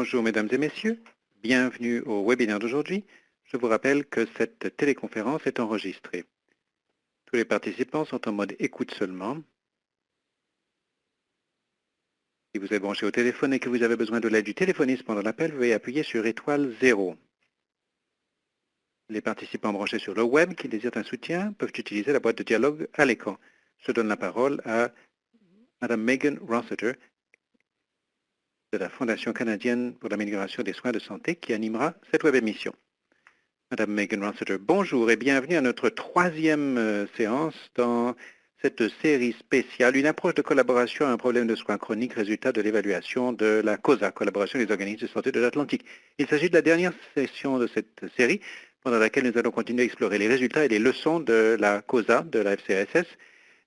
Bonjour mesdames et messieurs, bienvenue au webinaire d'aujourd'hui. Je vous rappelle que cette téléconférence est enregistrée. Tous les participants sont en mode écoute seulement. Si vous êtes branché au téléphone et que vous avez besoin de l'aide du téléphoniste pendant l'appel, veuillez appuyer sur étoile 0. Les participants branchés sur le web qui désirent un soutien peuvent utiliser la boîte de dialogue à l'écran. Je donne la parole à Mme Megan Rossiter de la Fondation canadienne pour l'amélioration des soins de santé qui animera cette web émission. Madame Megan Rossiter, bonjour et bienvenue à notre troisième séance dans cette série spéciale, une approche de collaboration à un problème de soins chroniques, résultat de l'évaluation de la COSA, collaboration des organismes de santé de l'Atlantique. Il s'agit de la dernière session de cette série, pendant laquelle nous allons continuer à explorer les résultats et les leçons de la COSA, de la FCSS,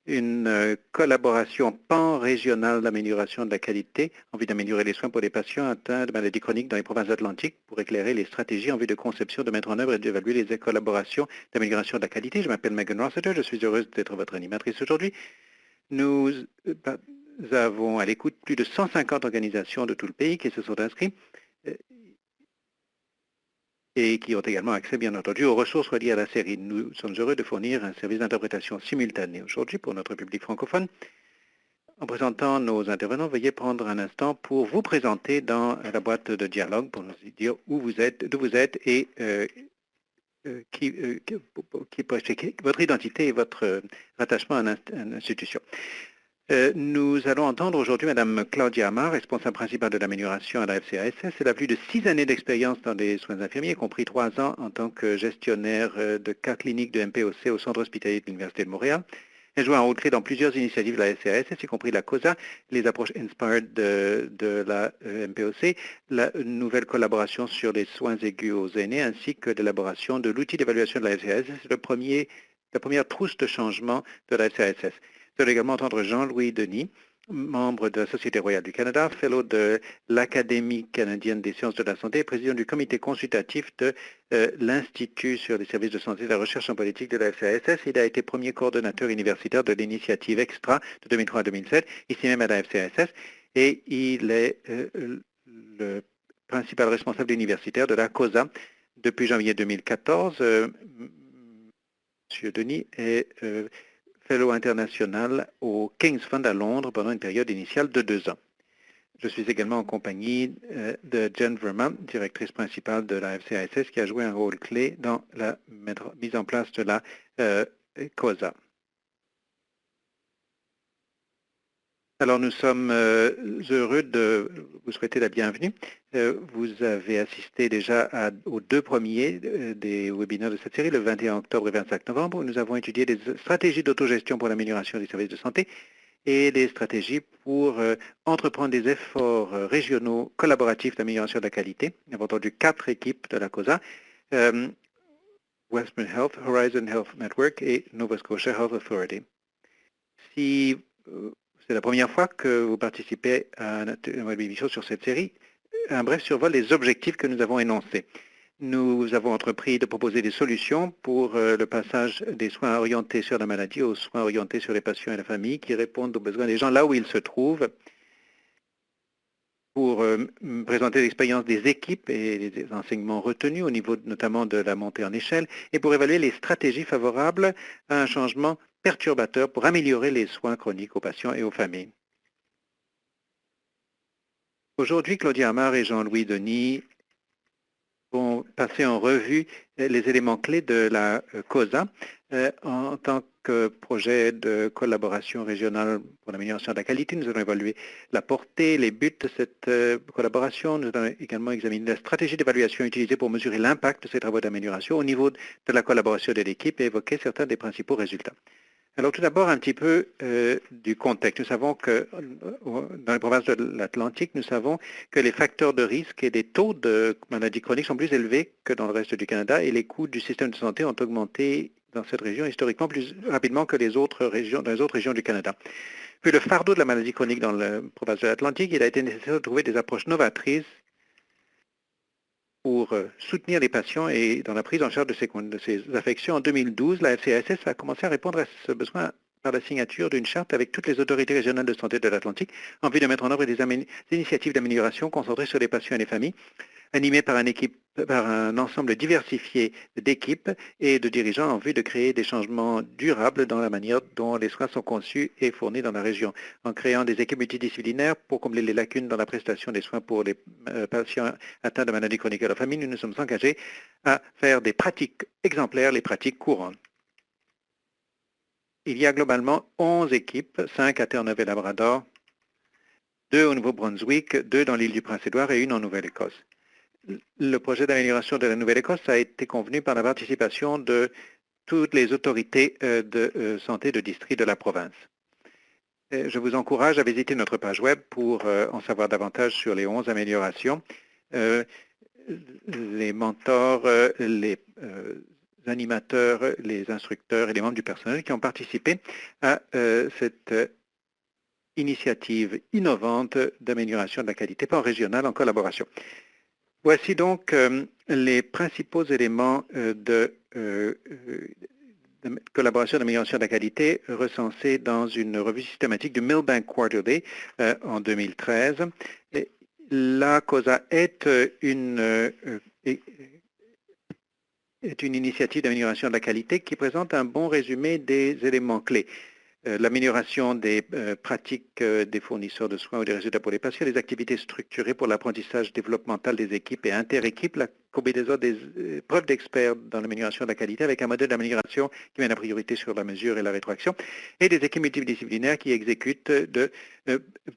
une collaboration pan-régionale d'amélioration de la qualité en vue d'améliorer les soins pour les patients atteints de maladies chroniques dans les provinces atlantiques pour éclairer les stratégies en vue de conception, de mettre en œuvre et d'évaluer les collaborations d'amélioration de la qualité. Je m'appelle Megan Rossiter, je suis heureuse d'être votre animatrice aujourd'hui. Nous avons à l'écoute plus de 150 organisations de tout le pays qui se sont inscrites et qui ont également accès, bien entendu, aux ressources reliées à la série. Nous sommes heureux de fournir un service d'interprétation simultanée aujourd'hui pour notre public francophone. En présentant nos intervenants, veuillez prendre un instant pour vous présenter dans la boîte de dialogue pour nous dire où vous êtes, d'où vous êtes et votre identité et votre rattachement à une institution. Nous allons entendre aujourd'hui Mme Claudia Amar, responsable principale de l'amélioration à la FCASS. Elle a plus de 6 années d'expérience dans les soins infirmiers, y compris 3 ans en tant que gestionnaire de cas cliniques de MPOC au Centre hospitalier de l'Université de Montréal. Elle joue un rôle clé dans plusieurs initiatives de la FCASS, y compris la COSA, les approches Inspired de la MPOC, la nouvelle collaboration sur les soins aigus aux aînés, ainsi que l'élaboration de l'outil d'évaluation de la FCASS, la première trousse de changement de la FCASS. Vous allez également entendre Jean-Louis Denis, membre de la Société royale du Canada, fellow de l'Académie canadienne des sciences de la santé et président du comité consultatif de l'Institut sur les services de santé et de la recherche en politique de la FCASS. Il a été premier coordonnateur universitaire de l'initiative Extra de 2003 à 2007, ici même à la FCASS, et il est le principal responsable universitaire de la COSA depuis janvier 2014. Monsieur Denis est fellow international au King's Fund à Londres pendant une période initiale de 2 ans. Je suis également en compagnie de Jen Verma, directrice principale de la FCASS, qui a joué un rôle clé dans la mise en place de la COSA. Alors, nous sommes heureux de vous souhaiter la bienvenue. Vous avez assisté déjà aux 2 premiers des webinaires de cette série, le 21 octobre et 25 novembre, où nous avons étudié des stratégies d'autogestion pour l'amélioration des services de santé et des stratégies pour entreprendre des efforts régionaux collaboratifs d'amélioration de la qualité. Nous avons entendu 4 équipes de la COSA, Western Health, Horizon Health Network et Nova Scotia Health Authority. Si c'est la première fois que vous participez à une webémission sur cette série, un bref survol des objectifs que nous avons énoncés. Nous avons entrepris de proposer des solutions pour le passage des soins orientés sur la maladie aux soins orientés sur les patients et la famille qui répondent aux besoins des gens là où ils se trouvent, pour présenter l'expérience des équipes et les enseignements retenus au niveau notamment de la montée en échelle et pour évaluer les stratégies favorables à un changement perturbateur pour améliorer les soins chroniques aux patients et aux familles. Aujourd'hui, Claudia Amar et Jean-Louis Denis vont passer en revue les éléments clés de la COSA en tant que projet de collaboration régionale pour l'amélioration de la qualité. Nous allons évaluer la portée, les buts de cette collaboration. Nous allons également examiner la stratégie d'évaluation utilisée pour mesurer l'impact de ces travaux d'amélioration au niveau de la collaboration de l'équipe et évoquer certains des principaux résultats. Alors tout d'abord, un petit peu du contexte. Nous savons que dans les provinces de l'Atlantique, nous savons que les facteurs de risque et les taux de maladies chroniques sont plus élevés que dans le reste du Canada et les coûts du système de santé ont augmenté dans cette région historiquement plus rapidement que dans les autres régions du Canada. Puis le fardeau de la maladie chronique dans la province de l'Atlantique, il a été nécessaire de trouver des approches novatrices pour soutenir les patients et dans la prise en charge de ces affections. En 2012, la FCASS a commencé à répondre à ce besoin par la signature d'une charte avec toutes les autorités régionales de santé de l'Atlantique en vue de mettre en œuvre des initiatives d'amélioration concentrées sur les patients et les familles, animées par un ensemble diversifié d'équipes et de dirigeants en vue de créer des changements durables dans la manière dont les soins sont conçus et fournis dans la région, en créant des équipes multidisciplinaires pour combler les lacunes dans la prestation des soins pour les patients atteints de maladies chroniques et leurs familles. Nous nous sommes engagés à faire des pratiques exemplaires, les pratiques courantes. Il y a globalement 11 équipes, 5 à Terre-Neuve et Labrador, 2 au Nouveau-Brunswick, 2 dans l'île du Prince-Édouard et 1 en Nouvelle-Écosse. Le projet d'amélioration de la Nouvelle-Écosse a été convenu par la participation de toutes les autorités de santé de district de la province. Je vous encourage à visiter notre page web pour en savoir davantage sur les 11 améliorations. Les mentors, les animateurs, les instructeurs et les membres du personnel qui ont participé à cette initiative innovante d'amélioration de la qualité par régionale en collaboration. Voici donc les principaux éléments de collaboration d'amélioration de la qualité recensés dans une revue systématique du Milbank Quarterly en 2013. Et la COSA est une initiative d'amélioration de la qualité qui présente un bon résumé des éléments clés. L'amélioration des pratiques des fournisseurs de soins ou des résultats pour les patients, les activités structurées pour l'apprentissage développemental des équipes et inter-équipes, la combinaison des preuves d'experts dans l'amélioration de la qualité avec un modèle d'amélioration qui met la priorité sur la mesure et la rétroaction, et des équipes multidisciplinaires qui exécutent de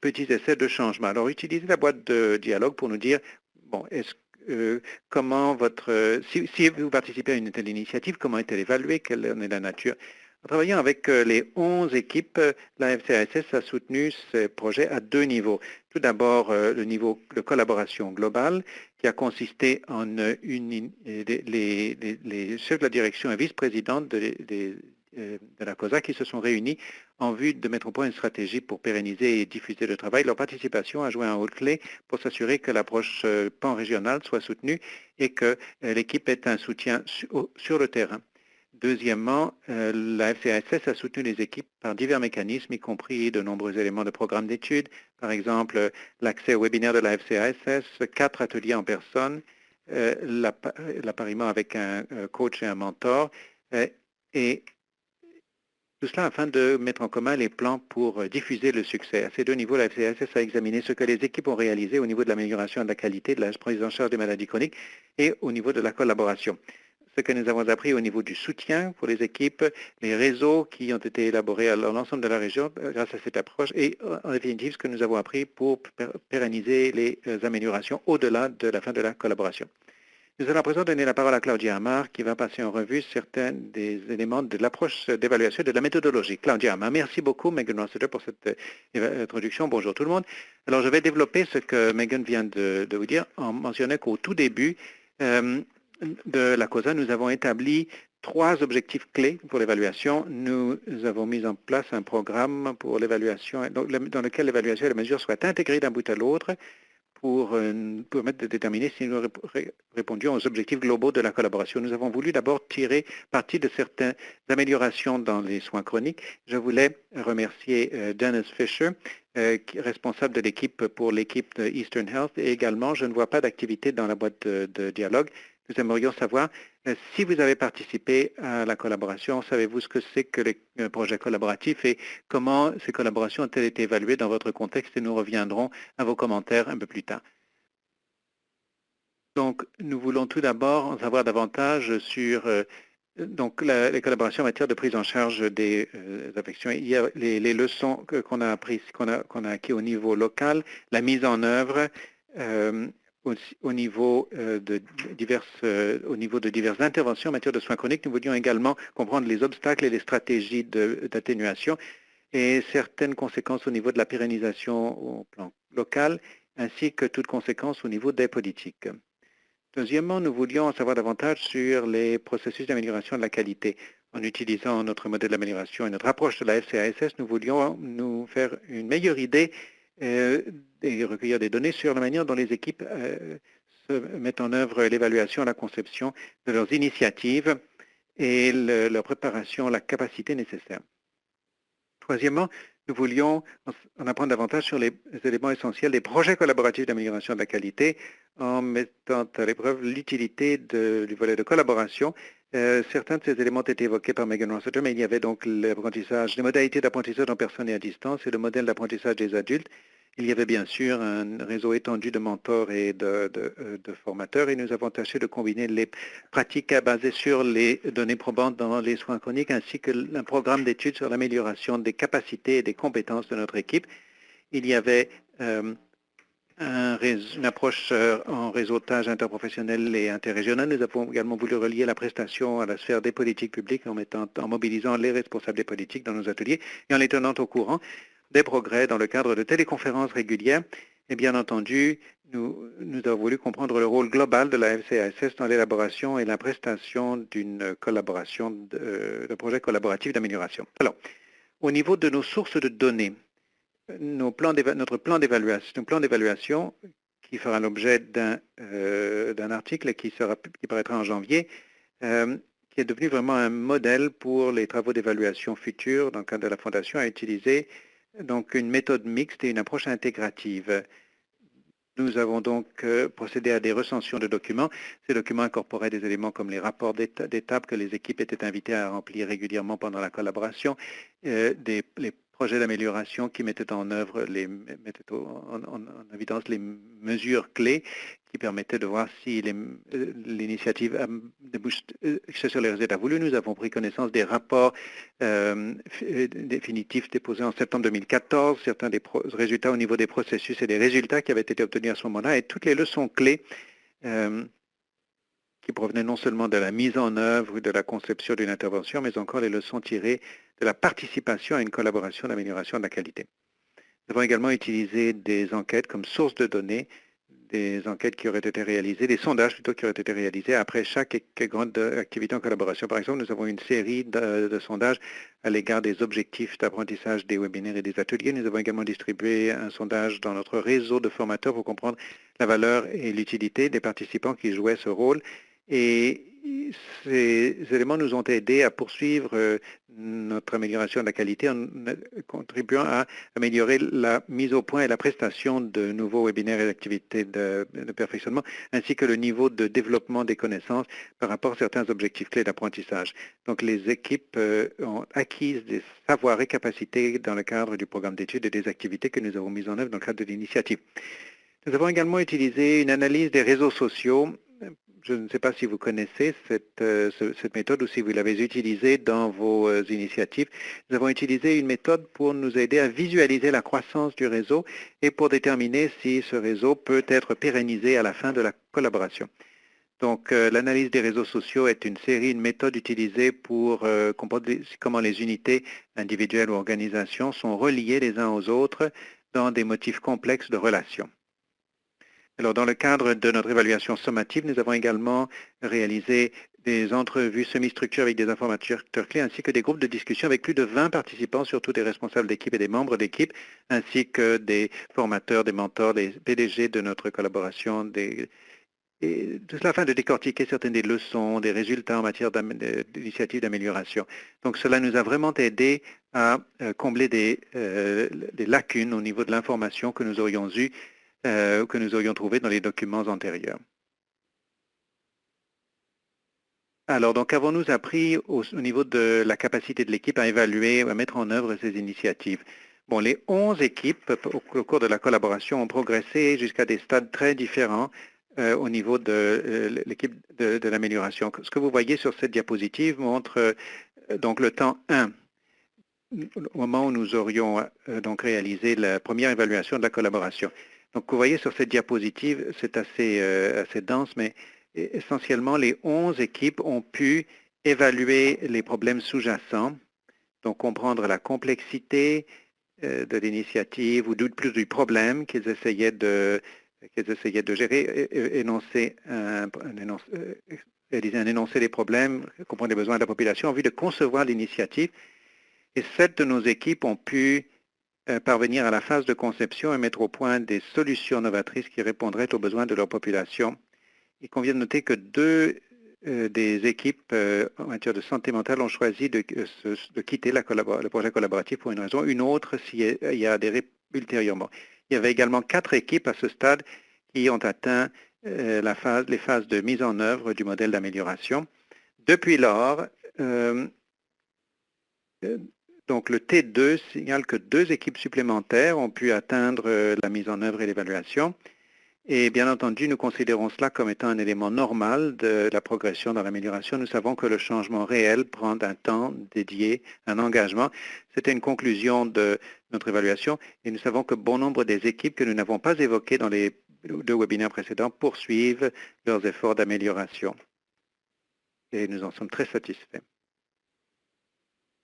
petits essais de changement. Alors, utilisez la boîte de dialogue pour nous dire, bon, comment si vous participez à une telle initiative, comment est-elle évaluée, quelle en est la nature? En travaillant avec les 11 équipes, la FCASS a soutenu ce projet à 2 niveaux. Tout d'abord, le niveau de collaboration globale, qui a consisté en les chefs de la direction et vice-présidents de la COSA qui se sont réunis en vue de mettre au point une stratégie pour pérenniser et diffuser le travail. Leur participation a joué un rôle clé pour s'assurer que l'approche pan-régionale soit soutenue et que l'équipe ait un soutien sur le terrain. Deuxièmement, la FCASS a soutenu les équipes par divers mécanismes, y compris de nombreux éléments de programmes d'études, par exemple l'accès au webinaire de la FCASS, 4 ateliers en personne, l'appariement avec un coach et un mentor, et tout cela afin de mettre en commun les plans pour diffuser le succès. À ces 2 niveaux, la FCASS a examiné ce que les équipes ont réalisé au niveau de l'amélioration de la qualité, de la prise en charge des maladies chroniques et au niveau de la collaboration. Ce que nous avons appris au niveau du soutien pour les équipes, les réseaux qui ont été élaborés à l'ensemble de la région grâce à cette approche et en définitive ce que nous avons appris pour pérenniser les améliorations au-delà de la fin de la collaboration. Nous allons à présent donner la parole à Claudia Amar qui va passer en revue certains des éléments de l'approche d'évaluation et de la méthodologie. Claudia Amar, merci beaucoup Megan Rossiter pour cette introduction. Bonjour tout le monde. Alors je vais développer ce que Megan vient de vous dire en mentionnant qu'au tout début, de la COSA, nous avons établi 3 objectifs clés pour l'évaluation. Nous avons mis en place un programme pour l'évaluation, dans lequel l'évaluation et la mesure soient intégrées d'un bout à l'autre pour permettre de déterminer si nous répondions aux objectifs globaux de la collaboration. Nous avons voulu d'abord tirer parti de certaines améliorations dans les soins chroniques. Je voulais remercier Dennis Fisher, responsable de l'équipe pour l'équipe de Eastern Health, et également, je ne vois pas d'activité dans la boîte de dialogue. Nous aimerions savoir si vous avez participé à la collaboration, savez-vous ce que c'est que les projets collaboratifs et comment ces collaborations ont-elles été évaluées dans votre contexte et nous reviendrons à vos commentaires un peu plus tard. Donc, nous voulons tout d'abord en savoir davantage sur donc, les collaborations en matière de prise en charge des affections. Il y a les leçons qu'on a apprises, qu'on a acquis au niveau local, la mise en œuvre, au niveau de diverses interventions en matière de soins chroniques. Nous voulions également comprendre les obstacles et les stratégies d'atténuation et certaines conséquences au niveau de la pérennisation au plan local, ainsi que toutes conséquences au niveau des politiques. Deuxièmement, nous voulions en savoir davantage sur les processus d'amélioration de la qualité. En utilisant notre modèle d'amélioration et notre approche de la FCASS, nous voulions nous faire une meilleure idée et recueillir des données sur la manière dont les équipes mettent en œuvre l'évaluation, la conception de leurs initiatives et leur préparation, la capacité nécessaire. Troisièmement, nous voulions en apprendre davantage sur les éléments essentiels des projets collaboratifs d'amélioration de la qualité en mettant à l'épreuve l'utilité du volet de collaboration. Certains de ces éléments ont été évoqués par Megan Rossiter, mais il y avait donc l'apprentissage, les modalités d'apprentissage en personne et à distance et le modèle d'apprentissage des adultes. Il y avait bien sûr un réseau étendu de mentors et de formateurs et nous avons tâché de combiner les pratiques basées sur les données probantes dans les soins chroniques ainsi que un programme d'études sur l'amélioration des capacités et des compétences de notre équipe. Il y avait une approche en réseautage interprofessionnel et interrégional. Nous avons également voulu relier la prestation à la sphère des politiques publiques en mobilisant les responsables des politiques dans nos ateliers et en les tenant au courant des progrès dans le cadre de téléconférences régulières. Et bien entendu, nous avons voulu comprendre le rôle global de la FCASS dans l'élaboration et la prestation d'une collaboration, de projets collaboratifs d'amélioration. Alors, au niveau de nos sources de données, notre plan d'évaluation qui fera l'objet d'un article qui paraîtra en janvier, qui est devenu vraiment un modèle pour les travaux d'évaluation futurs dans le cadre de la Fondation, a utilisé donc une méthode mixte et une approche intégrative. Nous avons donc procédé à des recensions de documents. Ces documents incorporaient des éléments comme les rapports d'étape que les équipes étaient invitées à remplir régulièrement pendant la collaboration, les projets d'amélioration qui mettaient en œuvre, mettaient en évidence les mesures clés qui permettaient de voir si l'initiative débouchait sur les résultats voulus. Nous avons pris connaissance des rapports définitifs déposés en septembre 2014, certains des résultats au niveau des processus et des résultats qui avaient été obtenus à ce moment-là, et toutes les leçons clés qui provenaient non seulement de la mise en œuvre ou de la conception d'une intervention, mais encore les leçons tirées de la participation à une collaboration d'amélioration de la qualité. Nous avons également utilisé des enquêtes comme source de données, des enquêtes qui auraient été réalisées, des sondages plutôt qui auraient été réalisés après chaque grande activité en collaboration. Par exemple, nous avons une série de sondages à l'égard des objectifs d'apprentissage des webinaires et des ateliers. Nous avons également distribué un sondage dans notre réseau de formateurs pour comprendre la valeur et l'utilité des participants qui jouaient ce rôle. Et ces éléments nous ont aidés à poursuivre notre amélioration de la qualité en contribuant à améliorer la mise au point et la prestation de nouveaux webinaires et activités de perfectionnement, ainsi que le niveau de développement des connaissances par rapport à certains objectifs clés d'apprentissage. Donc les équipes ont acquis des savoirs et capacités dans le cadre du programme d'études et des activités que nous avons mises en œuvre dans le cadre de l'initiative. Nous avons également utilisé une analyse des réseaux sociaux. Je ne sais pas si vous connaissez cette méthode ou si vous l'avez utilisée dans vos initiatives. Nous avons utilisé une méthode pour nous aider à visualiser la croissance du réseau et pour déterminer si ce réseau peut être pérennisé à la fin de la collaboration. Donc, l'analyse des réseaux sociaux est une méthode utilisée pour comprendre comment les unités individuelles ou organisations sont reliées les uns aux autres dans des motifs complexes de relations. Alors, dans le cadre de notre évaluation sommative, nous avons également réalisé des entrevues semi-structurées avec des informateurs clés ainsi que des groupes de discussion avec plus de 20 participants, surtout des responsables d'équipe et des membres d'équipe, ainsi que des formateurs, des mentors, des PDG de notre collaboration, et tout cela afin de décortiquer certaines des leçons, des résultats en matière d'initiatives d'amélioration. Donc cela nous a vraiment aidé à combler des lacunes au niveau de l'information que nous aurions eues que nous aurions trouvé dans les documents antérieurs. Alors, donc, avons-nous appris au niveau de la capacité de l'équipe à évaluer, à mettre en œuvre ces initiatives? Bon, les 11 équipes au cours de la collaboration ont progressé jusqu'à des stades très différents au niveau de l'équipe de l'amélioration. Ce que vous voyez sur cette diapositive montre donc le temps 1, au moment où nous aurions donc réalisé la première évaluation de la collaboration. Donc, vous voyez sur cette diapositive, c'est assez dense, mais essentiellement, les 11 équipes ont pu évaluer les problèmes sous-jacents, donc comprendre la complexité de l'initiative ou plus du problème qu'ils essayaient de gérer, réaliser un énoncé des problèmes, comprendre les besoins de la population en vue de concevoir l'initiative. Et 7 de nos équipes ont pu parvenir à la phase de conception et mettre au point des solutions novatrices qui répondraient aux besoins de leur population. Il convient de noter que 2 des équipes en matière de santé mentale ont choisi de quitter le projet collaboratif pour une raison ou une autre s'il y a adhéré ultérieurement. Il y avait également 4 équipes à ce stade qui ont atteint les phases de mise en œuvre du modèle d'amélioration. Depuis lors, donc le T2 signale que 2 équipes supplémentaires ont pu atteindre la mise en œuvre et l'évaluation. Et bien entendu, nous considérons cela comme étant un élément normal de la progression dans l'amélioration. Nous savons que le changement réel prend un temps dédié, un engagement. C'était une conclusion de notre évaluation et nous savons que bon nombre des équipes que nous n'avons pas évoquées dans les 2 webinaires précédents poursuivent leurs efforts d'amélioration. Et nous en sommes très satisfaits.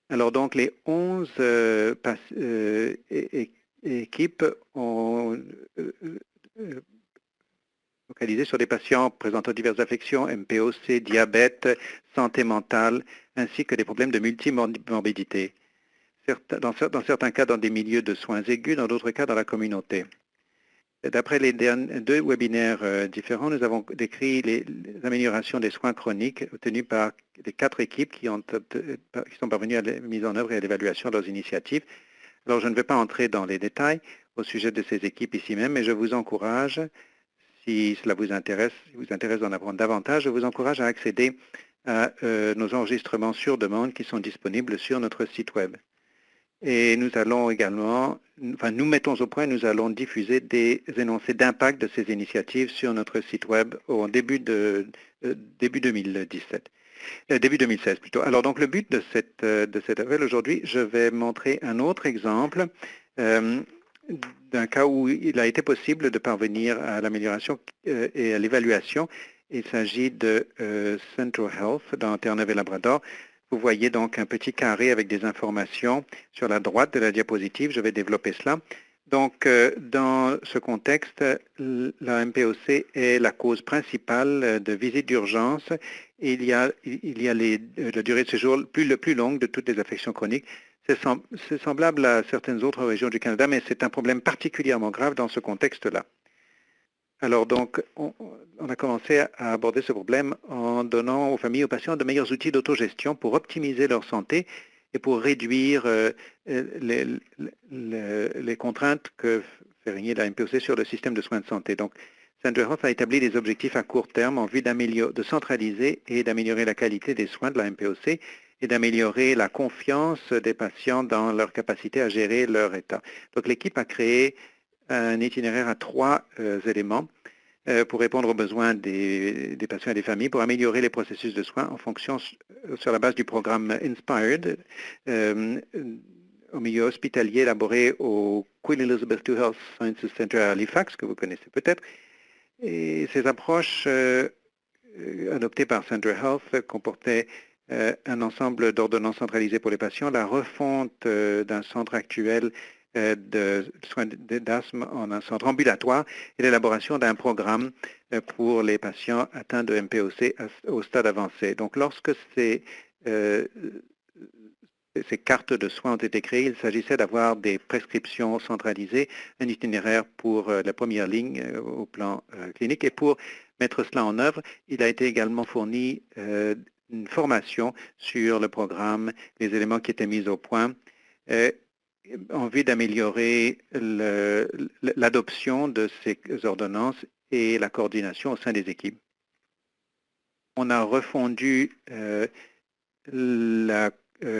Alors donc, les 11 équipes ont focalisé sur des patients présentant diverses affections, MPOC, diabète, santé mentale, ainsi que des problèmes de multimorbidité. Dans certains cas, dans des milieux de soins aigus, dans d'autres cas, dans la communauté. D'après les 2 webinaires différents, nous avons décrit les améliorations des soins chroniques obtenues par les 4 équipes qui sont parvenues à la mise en œuvre et à l'évaluation de leurs initiatives. Alors, je ne vais pas entrer dans les détails au sujet de ces équipes ici même, mais je vous encourage, si cela vous intéresse d'en apprendre davantage, je vous encourage à accéder à nos enregistrements sur demande qui sont disponibles sur notre site web. Et nous allons également, nous mettons au point, nous allons diffuser des énoncés d'impact de ces initiatives sur notre site web au début 2017. Début 2016 plutôt. Alors donc le but de cet appel aujourd'hui, je vais montrer un autre exemple d'un cas où il a été possible de parvenir à l'amélioration et à l'évaluation. Il s'agit de Central Health dans Terre-Neuve et Labrador. Vous voyez donc un petit carré avec des informations sur la droite de la diapositive. Je vais développer cela. Donc, dans ce contexte, la MPOC est la cause principale de visites d'urgence. Il y a la durée de séjour le plus longue de toutes les affections chroniques. C'est semblable à certaines autres régions du Canada, mais c'est un problème particulièrement grave dans ce contexte-là. Alors donc, on a commencé à aborder ce problème en donnant aux familles et aux patients de meilleurs outils d'autogestion pour optimiser leur santé et pour réduire les contraintes que fait régner la MPOC sur le système de soins de santé. Donc, Central Health a établi des objectifs à court terme en vue de centraliser et d'améliorer la qualité des soins de la MPOC et d'améliorer la confiance des patients dans leur capacité à gérer leur état. Donc, l'équipe a créé un itinéraire à 3 éléments pour répondre aux besoins des patients et des familles, pour améliorer les processus de soins en fonction sur la base du programme INSPIRED, au milieu hospitalier élaboré au Queen Elizabeth II Health Sciences Center à Halifax, que vous connaissez peut-être. Et ces approches adoptées par Central Health comportaient un ensemble d'ordonnances centralisées pour les patients, la refonte d'un centre actuel de soins d'asthme en un centre ambulatoire et l'élaboration d'un programme pour les patients atteints de MPOC au stade avancé. Donc, lorsque ces cartes de soins ont été créées, il s'agissait d'avoir des prescriptions centralisées, un itinéraire pour la première ligne au plan clinique. Et pour mettre cela en œuvre, il a été également fourni une formation sur le programme, les éléments qui étaient mis au point, en vue d'améliorer l'adoption de ces ordonnances et la coordination au sein des équipes. On a refondu la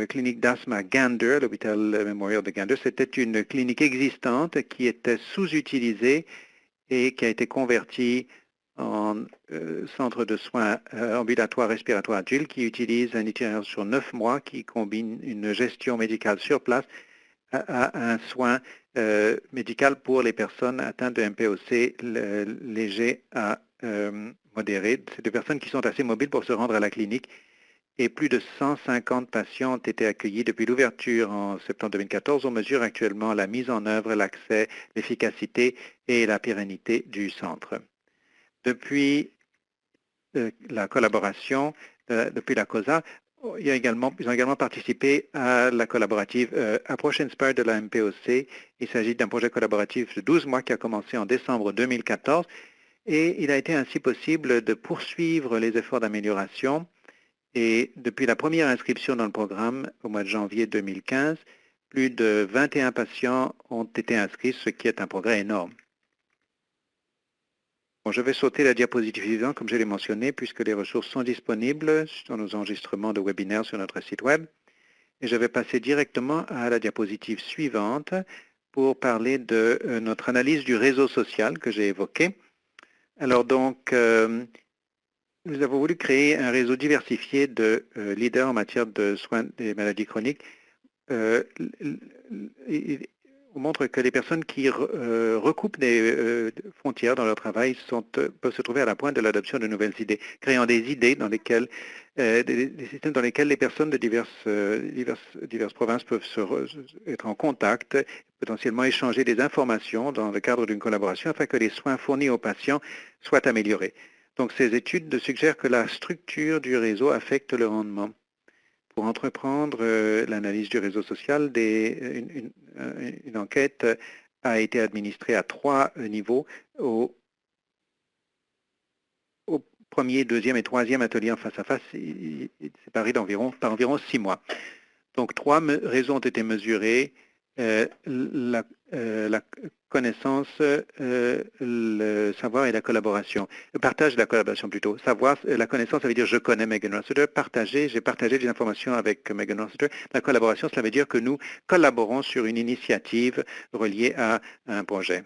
clinique d'asthme à Gander, l'hôpital Memorial de Gander. C'était une clinique existante qui était sous-utilisée et qui a été convertie en centre de soins ambulatoire respiratoire adulte qui utilise un itinéraire sur 9 mois qui combine une gestion médicale sur place à un soin médical pour les personnes atteintes de MPOC léger à modéré. C'est des personnes qui sont assez mobiles pour se rendre à la clinique et plus de 150 patients ont été accueillis depuis l'ouverture en septembre 2014. On mesure actuellement la mise en œuvre, l'accès, l'efficacité et la pérennité du centre. Depuis la collaboration, depuis la COSA, ils ont également participé à la collaborative Approach Inspire de la MPOC. Il s'agit d'un projet collaboratif de 12 mois qui a commencé en décembre 2014 Et il a été ainsi possible de poursuivre les efforts d'amélioration. Et depuis la première inscription dans le programme au mois de janvier 2015, plus de 21 patients ont été inscrits, ce qui est un progrès énorme. Bon, je vais sauter la diapositive suivante, comme je l'ai mentionné, puisque les ressources sont disponibles dans nos enregistrements de webinaires sur notre site web. Et je vais passer directement à la diapositive suivante pour parler de notre analyse du réseau social que j'ai évoqué. Alors donc, nous avons voulu créer un réseau diversifié de leaders en matière de soins des maladies chroniques. On montre que les personnes qui recoupent des frontières dans leur travail peuvent se trouver à la pointe de l'adoption de nouvelles idées, créant des idées dans lesquelles, des systèmes dans lesquels les personnes de diverses provinces peuvent être en contact, potentiellement échanger des informations dans le cadre d'une collaboration afin que les soins fournis aux patients soient améliorés. Donc ces études suggèrent que la structure du réseau affecte le rendement. Pour entreprendre l'analyse du réseau social, une enquête a été administrée à 3 niveaux, au premier, deuxième et troisième atelier en face à face, séparés par environ 6 mois. Donc 3 réseaux ont été mesurés, la connaissance, le savoir et la collaboration. Le partage et la collaboration plutôt. Savoir, la connaissance, ça veut dire je connais Megan Rossiter. Partager, j'ai partagé des informations avec Megan Rossiter. La collaboration, cela veut dire que nous collaborons sur une initiative reliée à un projet.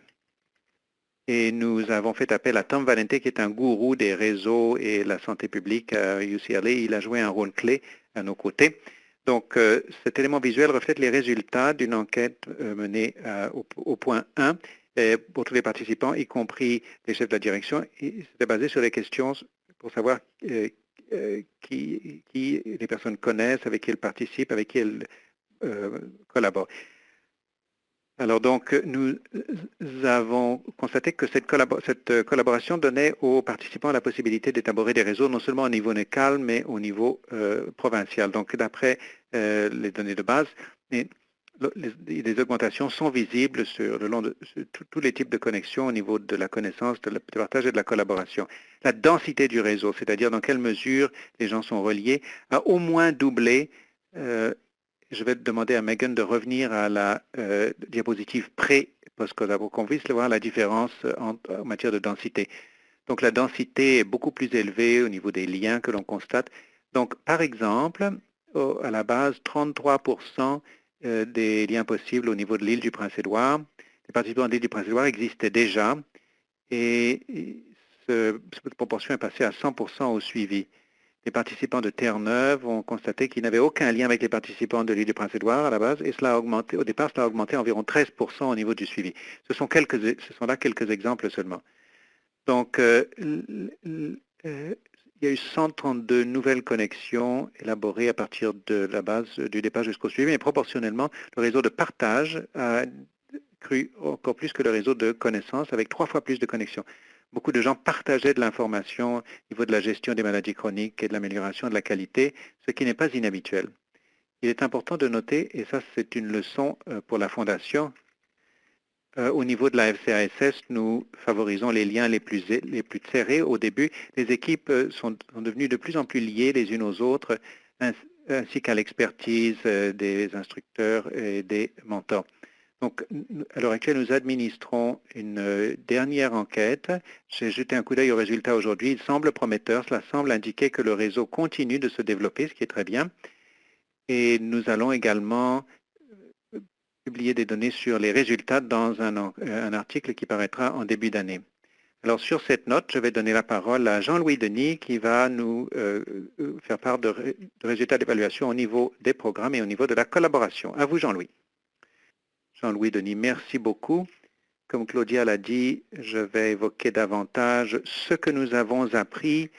Et nous avons fait appel à Tom Valente, qui est un gourou des réseaux et la santé publique à UCLA. Il a joué un rôle clé à nos côtés. Donc, cet élément visuel reflète les résultats d'une enquête menée au point 1 pour tous les participants, y compris les chefs de la direction. C'était basé sur les questions pour savoir qui les personnes connaissent, avec qui elles participent, avec qui elles collaborent. Alors donc, nous avons constaté que cette collaboration donnait aux participants la possibilité d'établir des réseaux non seulement au niveau local, mais au niveau provincial. Donc, d'après les données de base, les augmentations sont visibles sur le long de tous les types de connexions au niveau de la connaissance, du partage et de la collaboration. La densité du réseau, c'est-à-dire dans quelle mesure les gens sont reliés, a au moins doublé. Je vais demander à Megan de revenir à la diapositive pré-post-collab pour qu'on puisse voir la différence en matière de densité. Donc la densité est beaucoup plus élevée au niveau des liens que l'on constate. Donc par exemple, à la base, 33% des liens possibles au niveau de l'île du Prince-Édouard. Les participants de l'île du Prince-Édouard existaient déjà et cette proportion est passée à 100% au suivi. Les participants de Terre-Neuve ont constaté qu'ils n'avaient aucun lien avec les participants de l'île du Prince-Édouard à la base, et cela a augmenté, au départ, cela a augmenté environ 13% au niveau du suivi. Ce sont là quelques exemples seulement. Donc, il y a eu 132 nouvelles connexions élaborées à partir de la base du départ jusqu'au suivi, mais proportionnellement, le réseau de partage a cru encore plus que le réseau de connaissances, avec 3 fois plus de connexions. Beaucoup de gens partageaient de l'information au niveau de la gestion des maladies chroniques et de l'amélioration de la qualité, ce qui n'est pas inhabituel. Il est important de noter, et ça c'est une leçon pour la Fondation, au niveau de la FCASS, nous favorisons les liens les plus serrés au début. Les équipes sont devenues de plus en plus liées les unes aux autres, ainsi qu'à l'expertise des instructeurs et des mentors. Donc, à l'heure actuelle, nous administrons une dernière enquête. J'ai jeté un coup d'œil aux résultats aujourd'hui. Il semble prometteur. Cela semble indiquer que le réseau continue de se développer, ce qui est très bien. Et nous allons également publier des données sur les résultats dans un article qui paraîtra en début d'année. Alors, sur cette note, je vais donner la parole à Jean-Louis Denis qui va nous faire part de résultats d'évaluation au niveau des programmes et au niveau de la collaboration. À vous, Jean-Louis. Jean-Louis Denis, merci beaucoup. Comme Claudia l'a dit, je vais évoquer davantage ce que nous avons appris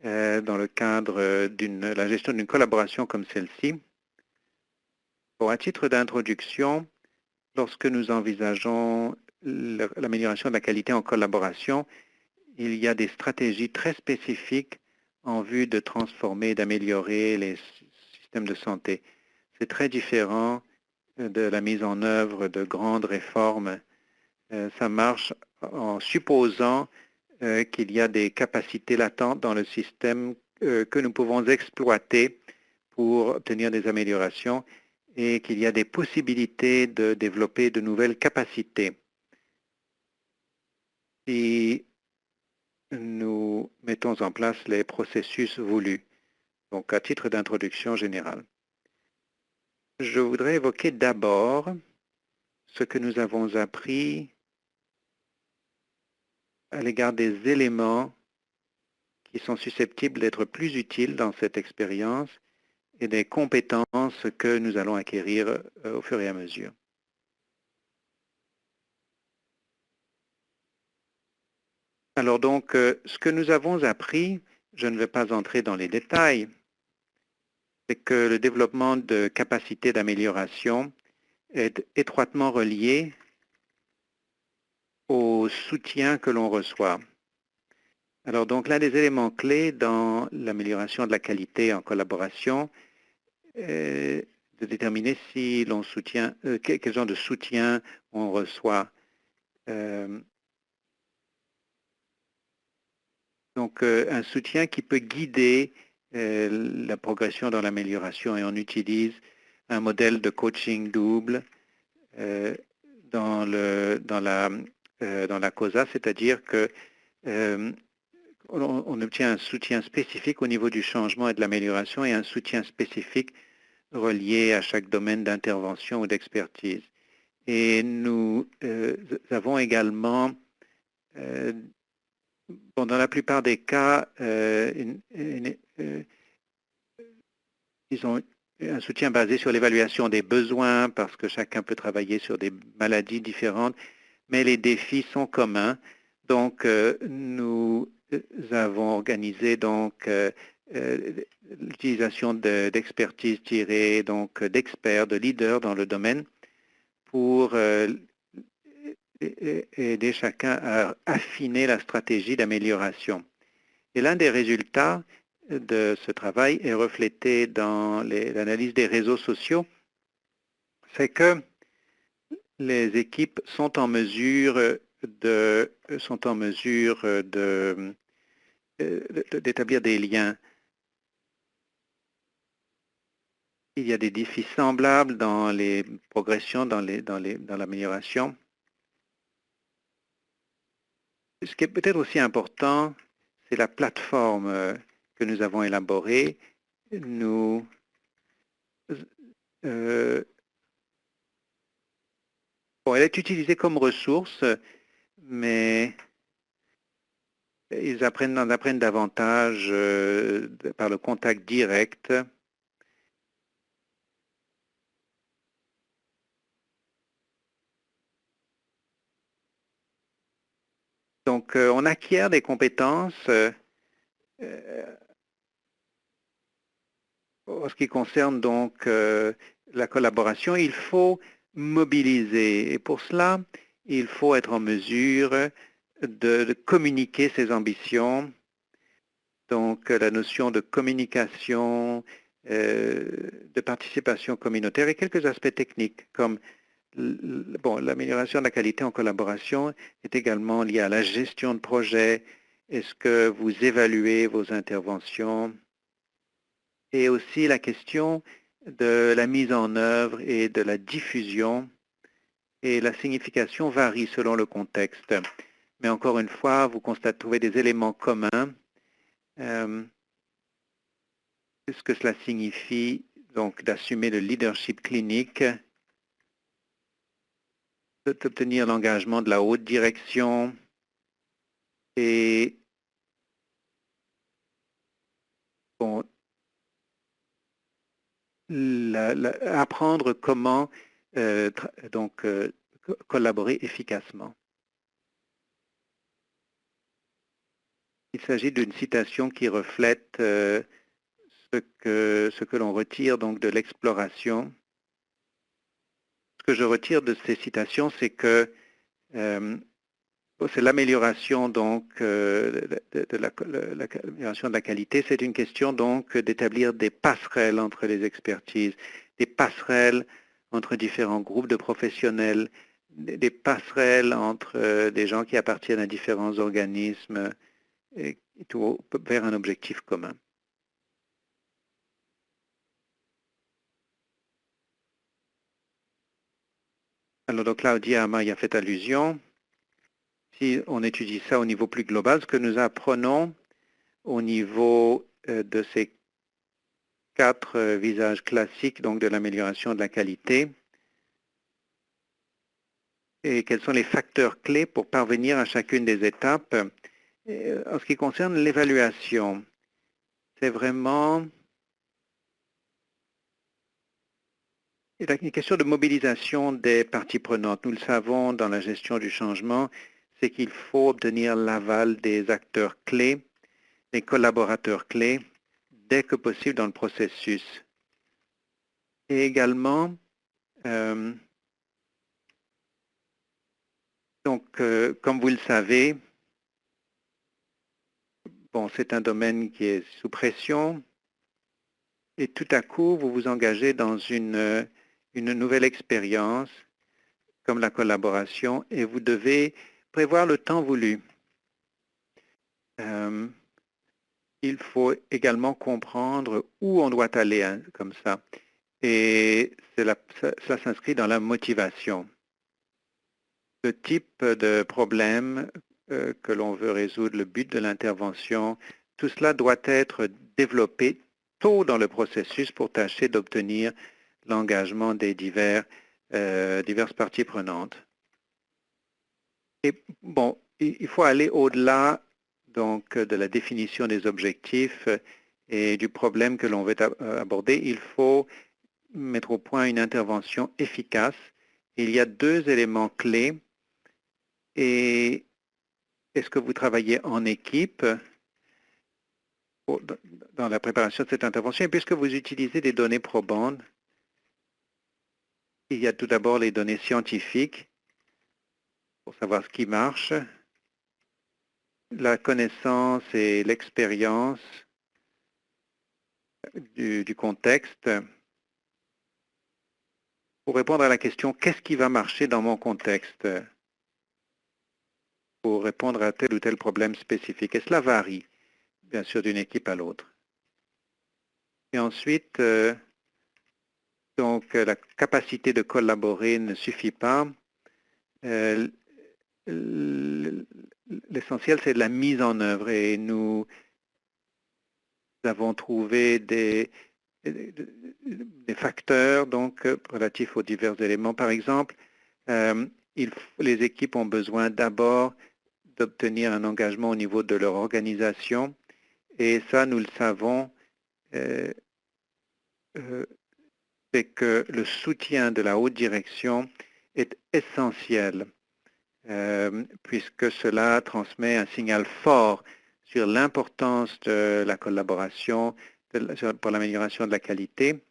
dans le cadre de la gestion d'une collaboration comme celle-ci. Pour un titre d'introduction, lorsque nous envisageons l'amélioration de la qualité en collaboration, il y a des stratégies très spécifiques en vue de transformer et d'améliorer les systèmes de santé. C'est très différent de la mise en œuvre de grandes réformes. Ça marche en supposant qu'il y a des capacités latentes dans le système que nous pouvons exploiter pour obtenir des améliorations et qu'il y a des possibilités de développer de nouvelles capacités. Si nous mettons en place les processus voulus, donc à titre d'introduction générale. Je voudrais évoquer d'abord ce que nous avons appris à l'égard des éléments qui sont susceptibles d'être plus utiles dans cette expérience et des compétences que nous allons acquérir au fur et à mesure. Alors donc, ce que nous avons appris, je ne vais pas entrer dans les détails, c'est que le développement de capacités d'amélioration est étroitement relié au soutien que l'on reçoit. Alors donc, l'un des éléments clés dans l'amélioration de la qualité en collaboration est de déterminer si l'on soutient, quel genre de soutien on reçoit. Donc, un soutien qui peut guider la progression dans l'amélioration, et on utilise un modèle de coaching double dans la COSA, c'est-à-dire que on obtient un soutien spécifique au niveau du changement et de l'amélioration et un soutien spécifique relié à chaque domaine d'intervention ou d'expertise. Et nous avons également, dans la plupart des cas, disons, un soutien basé sur l'évaluation des besoins parce que chacun peut travailler sur des maladies différentes, mais les défis sont communs. Donc, nous avons organisé donc l'utilisation d'expertise tirée donc d'experts, de leaders dans le domaine pour aider chacun à affiner la stratégie d'amélioration. Et l'un des résultats de ce travail est reflété dans l'analyse des réseaux sociaux, c'est que les équipes sont en mesure d'établir des liens. Il y a des défis semblables dans les progressions, dans l'amélioration. Ce qui est peut-être aussi important, c'est la plateforme que nous avons élaborée. Bon, elle est utilisée comme ressource, mais ils en apprennent davantage par le contact direct. Donc, on acquiert des compétences en ce qui concerne donc la collaboration. Il faut mobiliser et pour cela, il faut être en mesure de communiquer ses ambitions. Donc, la notion de communication, de participation communautaire et quelques aspects techniques comme l'amélioration de la qualité en collaboration est également liée à la gestion de projet. Est-ce que vous évaluez vos interventions? Et aussi la question de la mise en œuvre et de la diffusion. Et la signification varie selon le contexte. Mais encore une fois, vous trouvez des éléments communs. Qu'est-ce que cela signifie donc d'assumer le leadership clinique, d'obtenir l'engagement de la haute direction et bon, apprendre comment collaborer efficacement. Il s'agit d'une citation qui reflète ce que l'on retire donc de l'exploration. Ce que je retire de ces citations, c'est que c'est l'amélioration donc l'amélioration de la qualité. C'est une question donc d'établir des passerelles entre les expertises, des passerelles entre différents groupes de professionnels, des passerelles entre des gens qui appartiennent à différents organismes et tout vers un objectif commun. Alors donc Claudia y a fait allusion. Si on étudie ça au niveau plus global, ce que nous apprenons au niveau de ces 4 visages classiques donc de l'amélioration de la qualité, et quels sont les facteurs clés pour parvenir à chacune des étapes. En ce qui concerne l'évaluation, c'est vraiment une question de mobilisation des parties prenantes. Nous le savons dans la gestion du changement, c'est qu'il faut obtenir l'aval des acteurs clés, des collaborateurs clés, dès que possible dans le processus. Et également, comme vous le savez, bon, c'est un domaine qui est sous pression et tout à coup, vous vous engagez dans une nouvelle expérience comme la collaboration et vous devez prévoir le temps voulu. Il faut également comprendre où on doit aller hein, comme ça. Et cela s'inscrit dans la motivation. Ce type de problème que l'on veut résoudre, le but de l'intervention, tout cela doit être développé tôt dans le processus pour tâcher d'obtenir l'engagement des diverses parties prenantes. Et bon, il faut aller au-delà donc de la définition des objectifs et du problème que l'on veut aborder. Il faut mettre au point une intervention efficace. Il y a 2 éléments clés. Et est-ce que vous travaillez en équipe dans la préparation de cette intervention? Et puisque vous utilisez des données probantes, il y a tout d'abord les données scientifiques pour savoir ce qui marche, la connaissance et l'expérience du contexte pour répondre à la question « Qu'est-ce qui va marcher dans mon contexte ?» pour répondre à tel ou tel problème spécifique. Et cela varie, bien sûr, d'une équipe à l'autre. Et ensuite, donc, la capacité de collaborer ne suffit pas. L'essentiel, c'est de la mise en œuvre. Et nous avons trouvé des facteurs donc, relatifs aux divers éléments. Par exemple, les équipes ont besoin d'abord d'obtenir un engagement au niveau de leur organisation. Et ça, nous le savons, c'est que le soutien de la haute direction est essentiel, puisque cela transmet un signal fort sur l'importance de la collaboration pour l'amélioration de la qualité.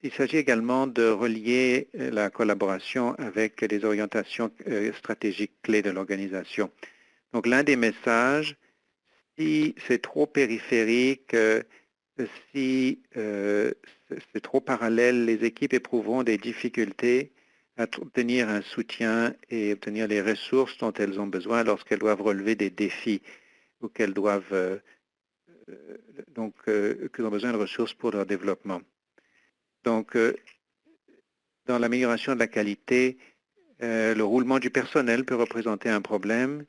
Il s'agit également de relier la collaboration avec les orientations stratégiques clés de l'organisation. Donc l'un des messages, si c'est trop périphérique, si c'est trop parallèle, les équipes éprouveront des difficultés à obtenir un soutien et obtenir les ressources dont elles ont besoin lorsqu'elles doivent relever des défis ou qu'elles doivent qu'elles ont besoin de ressources pour leur développement. Donc, dans l'amélioration de la qualité, le roulement du personnel peut représenter un problème.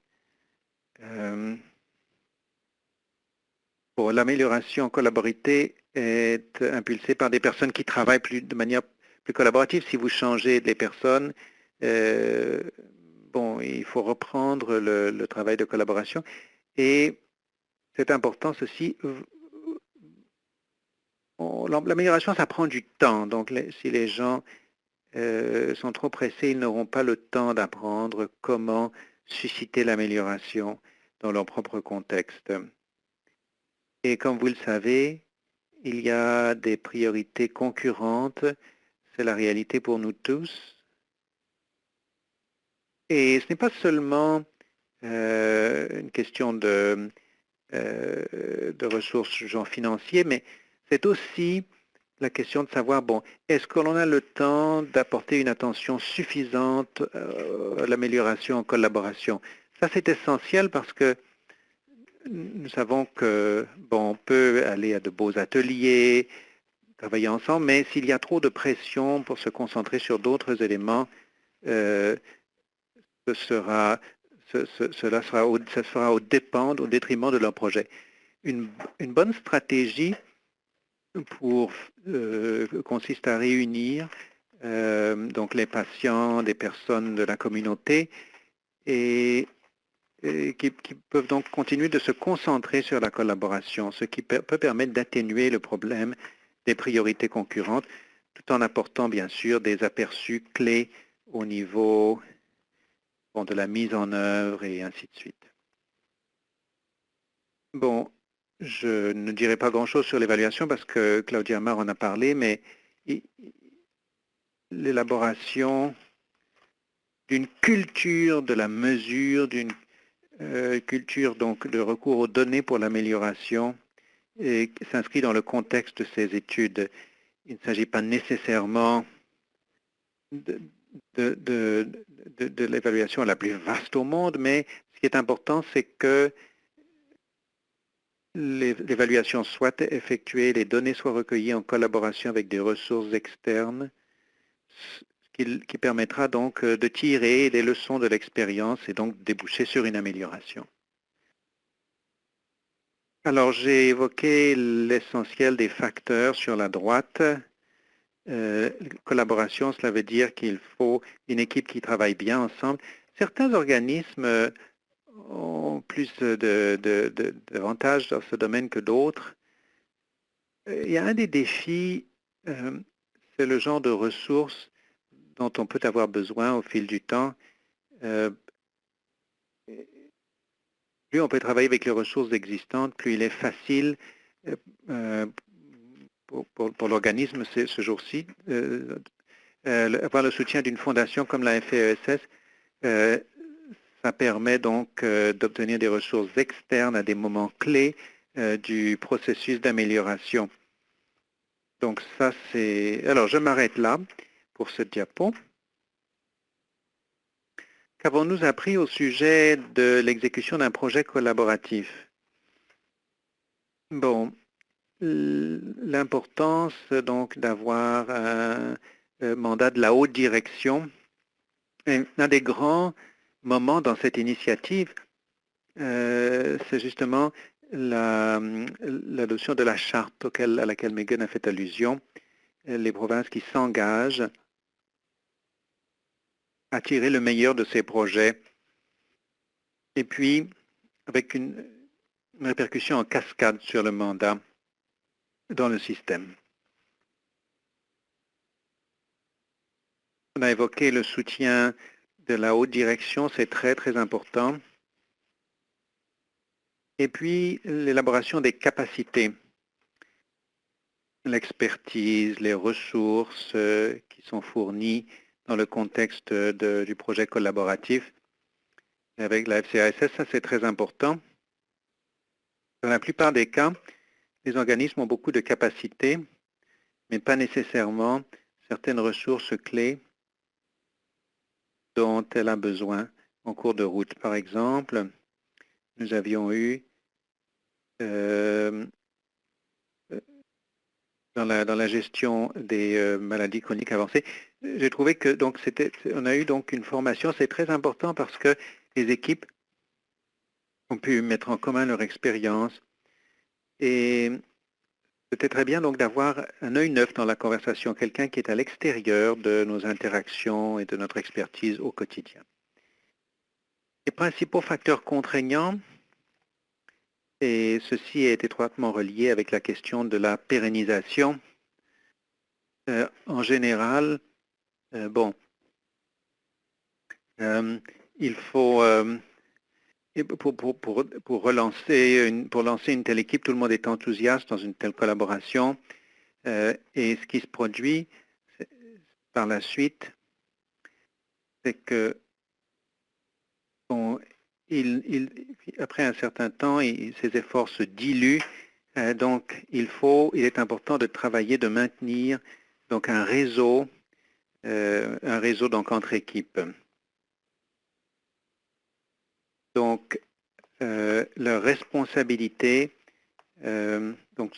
Pour l'amélioration collaborative est impulsée par des personnes qui travaillent de manière plus collaborative. Si vous changez les personnes, bon, il faut reprendre le travail de collaboration. Et c'est important ceci. L'amélioration, ça prend du temps. Donc, si les gens sont trop pressés, ils n'auront pas le temps d'apprendre comment susciter l'amélioration dans leur propre contexte. Et comme vous le savez, il y a des priorités concurrentes. C'est la réalité pour nous tous. Et ce n'est pas seulement une question de ressources genre financiers, mais c'est aussi la question de savoir, bon, est-ce que l'on a le temps d'apporter une attention suffisante à l'amélioration en collaboration? Ça, c'est essentiel parce que nous savons que, bon, on peut aller à de beaux ateliers, travailler ensemble, mais s'il y a trop de pression pour se concentrer sur d'autres éléments, cela sera au détriment de leur projet. Une bonne stratégie consiste à réunir donc les patients, des personnes de la communauté et qui peuvent donc continuer de se concentrer sur la collaboration, ce qui peut permettre d'atténuer le problème des priorités concurrentes, tout en apportant bien sûr des aperçus clés au niveau de la mise en œuvre et ainsi de suite. Bon, je ne dirai pas grand-chose sur l'évaluation parce que Claudia Amar en a parlé, mais l'élaboration d'une culture de la mesure, d'une culture donc de recours aux données pour l'amélioration s'inscrit dans le contexte de ces études. Il ne s'agit pas nécessairement de l'évaluation la plus vaste au monde, mais ce qui est important, c'est que l'évaluation soit effectuée, les données soient recueillies en collaboration avec des ressources externes, qui permettra donc de tirer les leçons de l'expérience et donc déboucher sur une amélioration. Alors, j'ai évoqué l'essentiel des facteurs sur la droite. Collaboration, cela veut dire qu'il faut une équipe qui travaille bien ensemble. Certains organismes ont plus d'avantages dans ce domaine que d'autres. Il y a un des défis, c'est le genre de ressources dont on peut avoir besoin au fil du temps. Plus on peut travailler avec les ressources existantes, plus il est facile pour l'organisme ce jour-ci. Avoir le soutien d'une fondation comme la FESS, ça permet donc d'obtenir des ressources externes à des moments clés du processus d'amélioration. Donc ça c'est... Alors je m'arrête là pour ce diapo. Qu'avons-nous appris au sujet de l'exécution d'un projet collaboratif? Bon, l'importance donc d'avoir un mandat de la haute direction. Et un des grands moments dans cette initiative, c'est justement l'adoption de la charte à laquelle Megan a fait allusion, les provinces qui s'engagent à tirer le meilleur de ces projets, et puis avec une répercussion en cascade sur le mandat dans le système. On a évoqué le soutien de la haute direction, c'est très très important. Et puis l'élaboration des capacités, l'expertise, les ressources qui sont fournies dans le contexte du projet collaboratif avec la FCASS, ça c'est très important. Dans la plupart des cas, les organismes ont beaucoup de capacités, mais pas nécessairement certaines ressources clés dont elle a besoin en cours de route. Par exemple, nous avions eu dans la gestion des maladies chroniques avancées, j'ai trouvé que donc on a eu donc une formation, c'est très important parce que les équipes ont pu mettre en commun leur expérience et c'était très bien donc d'avoir un œil neuf dans la conversation, quelqu'un qui est à l'extérieur de nos interactions et de notre expertise au quotidien. Les principaux facteurs contraignants, et ceci est étroitement relié avec la question de la pérennisation. En général, bon, il faut, pour lancer une telle équipe, tout le monde est enthousiaste dans une telle collaboration. Et ce qui se produit par la suite, c'est que après un certain temps, ces efforts se diluent Donc, il est important de travailler, de maintenir donc un réseau donc entre équipes. Donc, leur responsabilité, donc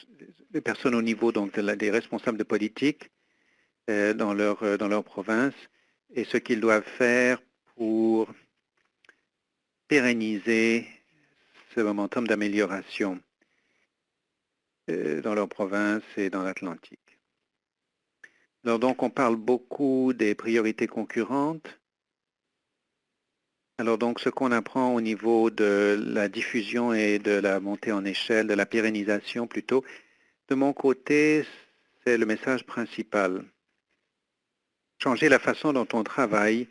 les personnes au niveau donc des responsables de politique dans leur province, et ce qu'ils doivent faire pour pérenniser ce momentum d'amélioration dans leur province et dans l'Atlantique. Alors donc, on parle beaucoup des priorités concurrentes. Alors donc, ce qu'on apprend au niveau de la diffusion et de la montée en échelle, de la pérennisation plutôt, de mon côté, c'est le message principal. Changer la façon dont on travaille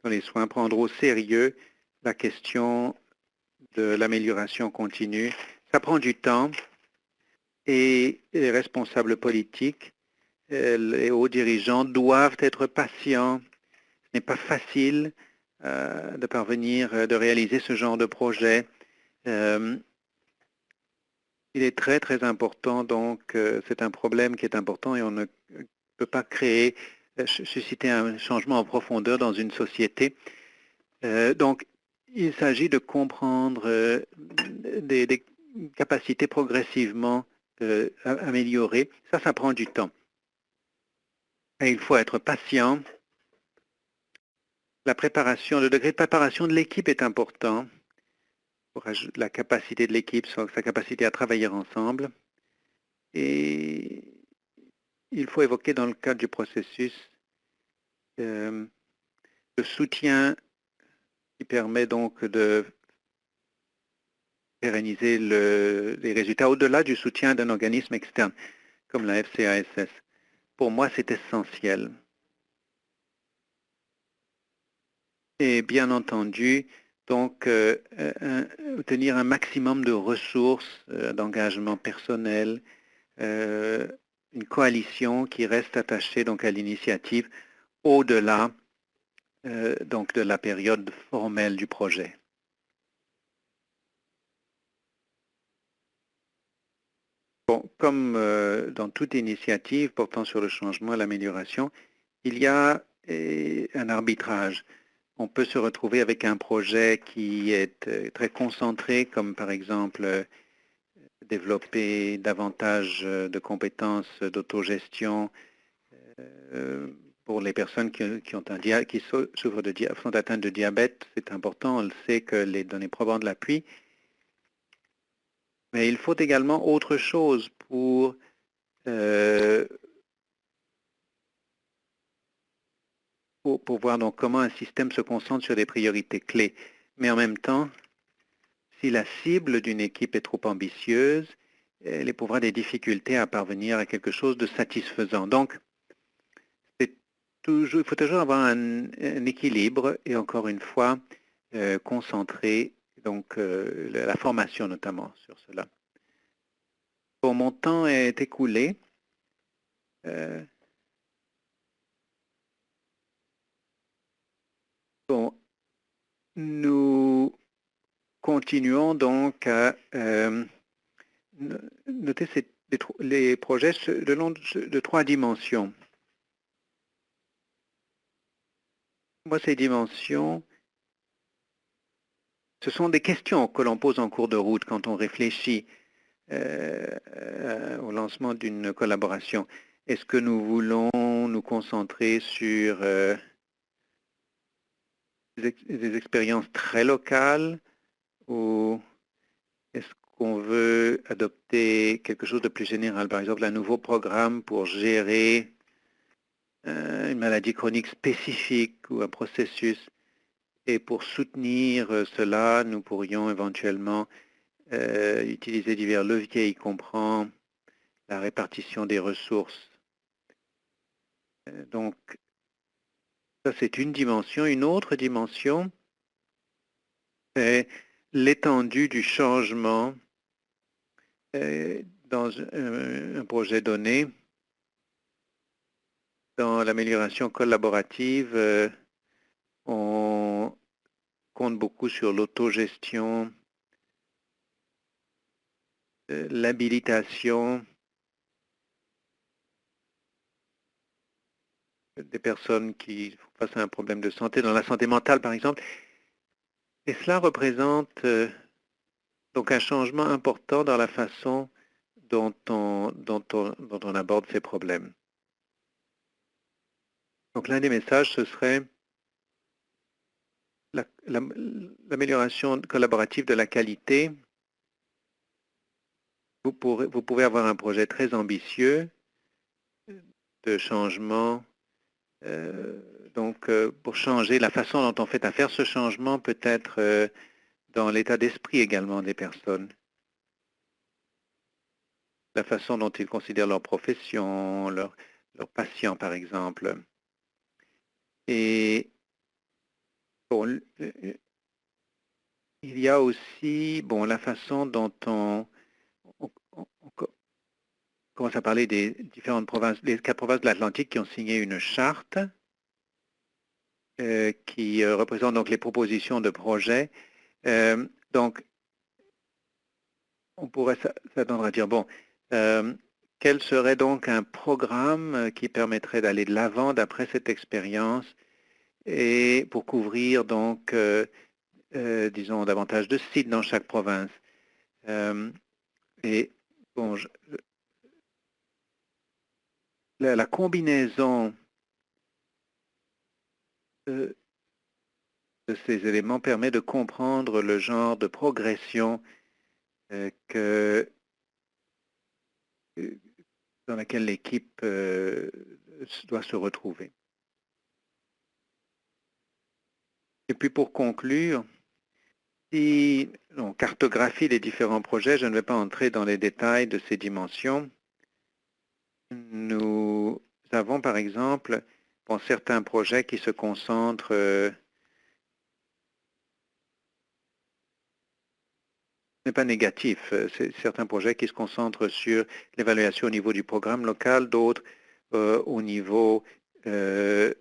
dans les soins, prendre au sérieux la question de l'amélioration continue. Ça prend du temps et les responsables politiques, les hauts dirigeants doivent être patients. Ce n'est pas facile de parvenir, de réaliser ce genre de projet. Il est très, très important, donc c'est un problème qui est important et on ne peut pas susciter un changement en profondeur dans une société. Donc, il s'agit de comprendre des capacités progressivement améliorées. Ça prend du temps. Et il faut être patient. La préparation, le degré de préparation de l'équipe est important pour la capacité de l'équipe, sa capacité à travailler ensemble. Et il faut évoquer dans le cadre du processus le soutien qui permet donc de pérenniser les résultats au-delà du soutien d'un organisme externe comme la FCASS. Pour moi, c'est essentiel. Et bien entendu, donc, obtenir un maximum de ressources, d'engagement personnel, une coalition qui reste attachée donc à l'initiative au-delà donc de la période formelle du projet. Bon, comme dans toute initiative portant sur le changement et l'amélioration, il y a un arbitrage. On peut se retrouver avec un projet qui est très concentré, comme par exemple développer davantage de compétences d'autogestion pour les personnes qui souffrent sont atteintes de diabète. C'est important, on le sait que les données probantes l'appuient. Mais il faut également autre chose pour voir donc comment un système se concentre sur des priorités clés. Mais en même temps, si la cible d'une équipe est trop ambitieuse, elle éprouvera des difficultés à parvenir à quelque chose de satisfaisant. Donc, il faut toujours avoir un équilibre et encore une fois, concentrer donc, la formation notamment sur cela. Bon, mon temps est écoulé. Bon, nous continuons donc à noter les projets le long de 3 dimensions. Moi, ces dimensions, ce sont des questions que l'on pose en cours de route quand on réfléchit au lancement d'une collaboration. Est-ce que nous voulons nous concentrer sur des expériences très locales ou est-ce qu'on veut adopter quelque chose de plus général, par exemple un nouveau programme pour gérer une maladie chronique spécifique ou un processus? Et pour soutenir cela, nous pourrions éventuellement utiliser divers leviers, y compris la répartition des ressources. Donc, ça c'est une dimension. Une autre dimension, c'est l'étendue du changement dans un projet donné. Dans l'amélioration collaborative, on compte beaucoup sur l'autogestion l'habilitation des personnes qui font face à un problème de santé, dans la santé mentale par exemple. Et cela représente donc un changement important dans la façon dont on aborde ces problèmes. Donc l'un des messages, ce serait l'amélioration collaborative de la qualité. Vous pouvez avoir un projet très ambitieux de changement. Donc, pour changer la façon dont on fait affaire, ce changement peut être dans l'état d'esprit également des personnes. La façon dont ils considèrent leur profession, leur patient, par exemple. Et bon, il y a aussi la façon dont on commence à parler des différentes provinces, les 4 provinces de l'Atlantique qui ont signé une charte qui représente donc les propositions de projets. Donc, on pourrait s'attendre à dire, bon, quel serait donc un programme qui permettrait d'aller de l'avant d'après cette expérience et pour couvrir donc, disons, davantage de sites dans chaque province. Et bon, la combinaison de ces éléments permet de comprendre le genre de progression dans laquelle l'équipe doit se retrouver. Et puis pour conclure, si on cartographie les différents projets, je ne vais pas entrer dans les détails de ces dimensions. Nous avons par exemple certains projets qui se concentrent ce n'est pas négatif, c'est certains projets qui se concentrent sur l'évaluation au niveau du programme local, d'autres au niveau de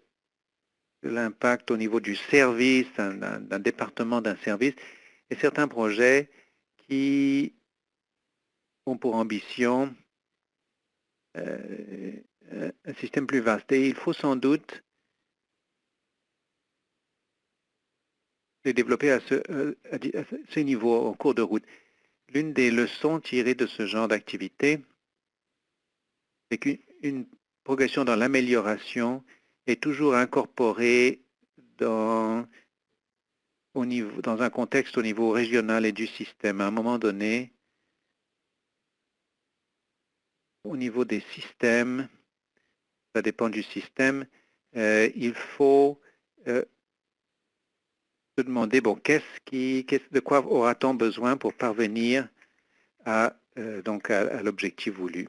l'impact au niveau du service, d'un département, d'un service, et certains projets qui ont pour ambition un système plus vaste. Et il faut sans doute les développer à ce niveau en cours de route. L'une des leçons tirées de ce genre d'activité, c'est qu'une progression dans l'amélioration est toujours incorporée dans un contexte au niveau régional et du système. À un moment donné, au niveau des systèmes, ça dépend du système, il faut se demander, bon, de quoi aura-t-on besoin pour parvenir à l'objectif voulu.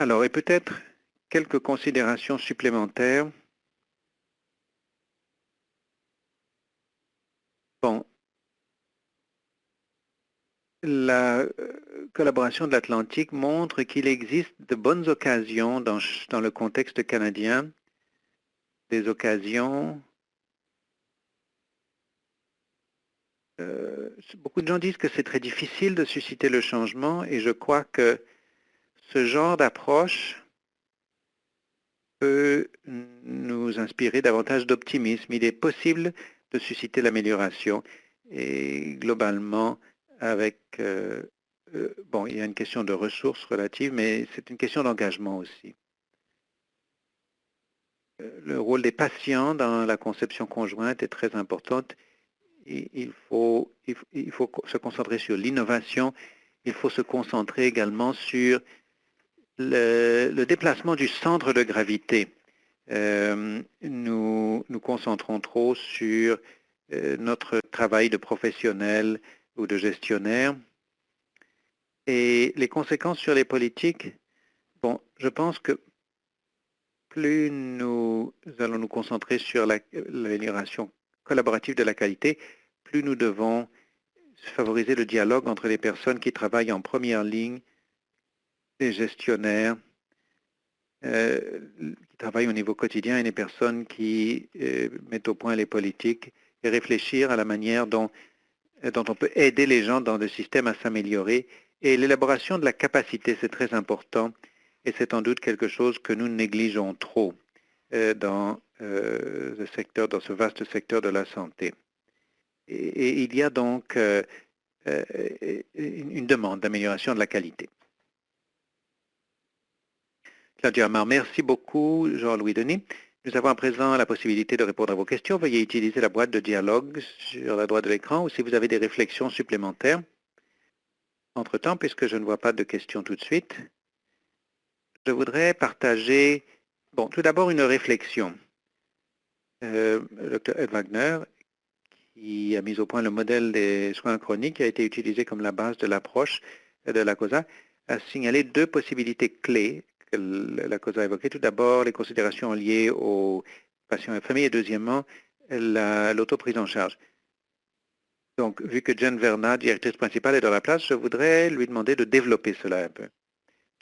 Alors, et peut-être quelques considérations supplémentaires. Bon, la collaboration de l'Atlantique montre qu'il existe de bonnes occasions dans le contexte canadien, des occasions. Beaucoup de gens disent que c'est très difficile de susciter le changement et je crois que ce genre d'approche peut nous inspirer davantage d'optimisme. Il est possible de susciter l'amélioration et globalement avec il y a une question de ressources relatives, mais c'est une question d'engagement aussi. Le rôle des patients dans la conception conjointe est très important. Il faut se concentrer sur l'innovation. Il faut se concentrer également sur le déplacement du centre de gravité. Nous nous concentrons trop sur notre travail de professionnel ou de gestionnaire. Et les conséquences sur les politiques, bon, je pense que plus nous allons nous concentrer sur l'amélioration collaborative de la qualité, plus nous devons favoriser le dialogue entre les personnes qui travaillent en première ligne, les gestionnaires, qui travaillent au niveau quotidien et les personnes qui mettent au point les politiques et réfléchir à la manière dont dont on peut aider les gens dans le système à s'améliorer. Et l'élaboration de la capacité, c'est très important. Et c'est sans doute quelque chose que nous négligeons trop dans ce vaste secteur de la santé. Et il y a donc une demande d'amélioration de la qualité. Claudia Amar, merci beaucoup, Jean-Louis Denis. Nous avons à présent la possibilité de répondre à vos questions. Veuillez utiliser la boîte de dialogue sur la droite de l'écran ou si vous avez des réflexions supplémentaires. Entre-temps, puisque je ne vois pas de questions tout de suite, je voudrais partager, tout d'abord une réflexion. Le Dr. Ed Wagner, qui a mis au point le modèle des soins chroniques, qui a été utilisé comme la base de l'approche de la COSA, a signalé deux possibilités clés que la COSA a évoquées. Tout d'abord, les considérations liées aux patients et familles, et deuxièmement, l'autoprise en charge. Donc, vu que Jen Verna, directrice principale, est dans la place, je voudrais lui demander de développer cela un peu.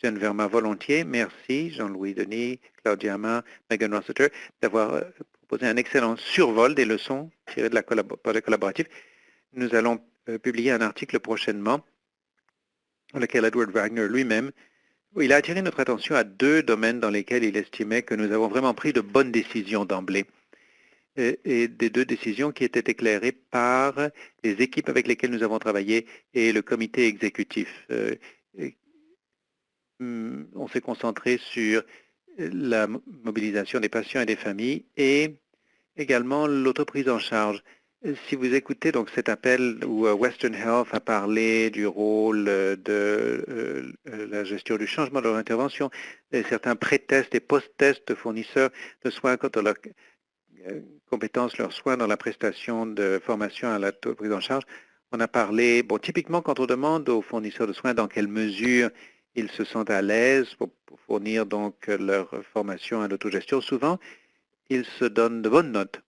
Jen Verma, volontiers. Merci, Jean-Louis Denis, Claudia Amar, Megan Rossiter, d'avoir proposé un excellent survol des leçons tirées de la projet collaboratif. Nous allons publier un article prochainement dans lequel Edward Wagner lui-même, il a attiré notre attention à deux domaines dans lesquels il estimait que nous avons vraiment pris de bonnes décisions d'emblée. Et des deux décisions qui étaient éclairées par les équipes avec lesquelles nous avons travaillé et le comité exécutif. On s'est concentré sur la mobilisation des patients et des familles et également l'autoprise en charge. Si vous écoutez donc cet appel où Western Health a parlé du rôle de la gestion du changement de leur intervention, et certains pré-tests et post-tests de fournisseurs de soins quant à leurs compétences, leurs soins dans la prestation de formation à la prise en charge, on a parlé, typiquement quand on demande aux fournisseurs de soins dans quelle mesure ils se sentent à l'aise pour fournir donc leur formation à l'autogestion, souvent, ils se donnent de bonnes notes.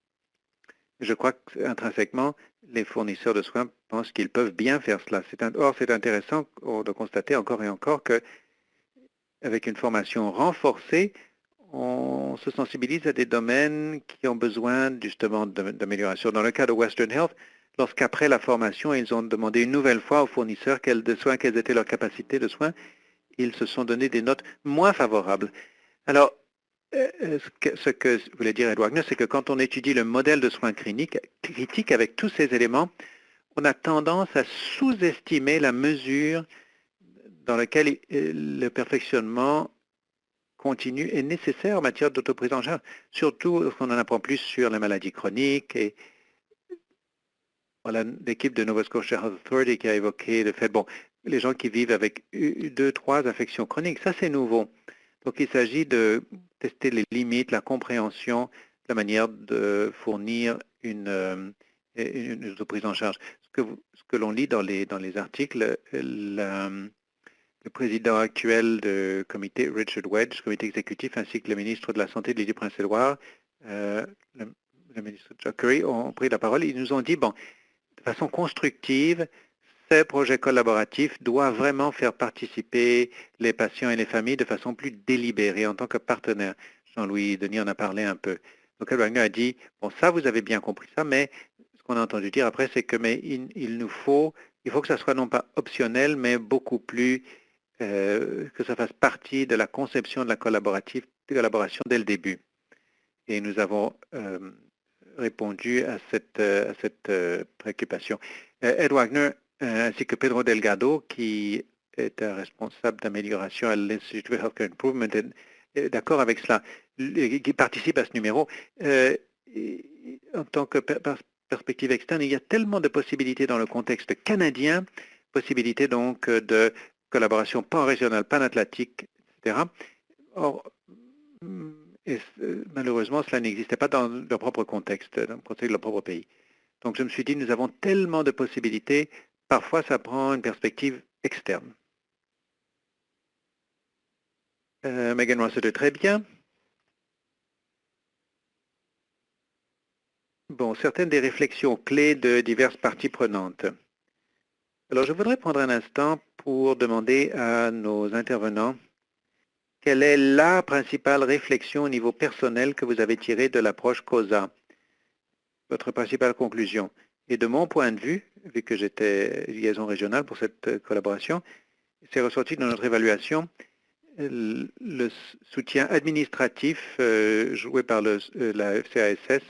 Je crois qu'intrinsèquement, les fournisseurs de soins pensent qu'ils peuvent bien faire cela. Or, c'est intéressant de constater encore et encore qu'avec une formation renforcée, on se sensibilise à des domaines qui ont besoin justement d'amélioration. Dans le cas de Western Health, lorsqu'après la formation, ils ont demandé une nouvelle fois aux fournisseurs de soins quelles étaient leurs capacités de soins, ils se sont donné des notes moins favorables. Alors, ce que voulait dire Ed Wagner, c'est que quand on étudie le modèle de soins critiques avec tous ces éléments, on a tendance à sous-estimer la mesure dans laquelle le perfectionnement continu est nécessaire en matière d'autoprise en charge, surtout lorsqu'on en apprend plus sur les maladies chroniques. Et voilà, l'équipe de Nova Scotia Health Authority qui a évoqué le fait, les gens qui vivent avec 2, 3 affections chroniques, ça c'est nouveau. Donc il s'agit de tester les limites, la compréhension, la manière de fournir une autoprise en charge. Ce que l'on lit dans les articles, le président actuel du comité, Richard Wedge, comité exécutif, ainsi que le ministre de la Santé de l'Île-du-Prince-Édouard, le ministre Chuck Curry, ont pris la parole. Ils nous ont dit, de façon constructive, ces projets collaboratifs doivent vraiment faire participer les patients et les familles de façon plus délibérée en tant que partenaire. Jean-Louis Denis en a parlé un peu. Donc, Ed Wagner a dit, ça, vous avez bien compris ça, mais ce qu'on a entendu dire après, c'est que il faut que ça soit non pas optionnel, mais beaucoup plus, que ça fasse partie de la conception de la collaboration dès le début. Et nous avons répondu à cette préoccupation. Ed Wagner, ainsi que Pedro Delgado, qui est un responsable d'amélioration à l'Institute of Healthcare Improvement, est d'accord avec cela, qui participe à ce numéro. En tant que perspective externe, il y a tellement de possibilités dans le contexte canadien, possibilités donc de collaboration pan-régionale, pan-atlantique, etc. Or, malheureusement, cela n'existait pas dans leur propre contexte, dans le contexte de leur propre pays. Donc je me suis dit, nous avons tellement de possibilités, parfois ça prend une perspective externe. Megan Rossiter, très bien. Certaines des réflexions clés de diverses parties prenantes. Alors je voudrais prendre un instant pour demander à nos intervenants quelle est la principale réflexion au niveau personnel que vous avez tirée de l'approche COSA, votre principale conclusion. Et de mon point de vue, vu que j'étais liaison régionale pour cette collaboration. C'est ressorti dans notre évaluation le soutien administratif joué par la FCASS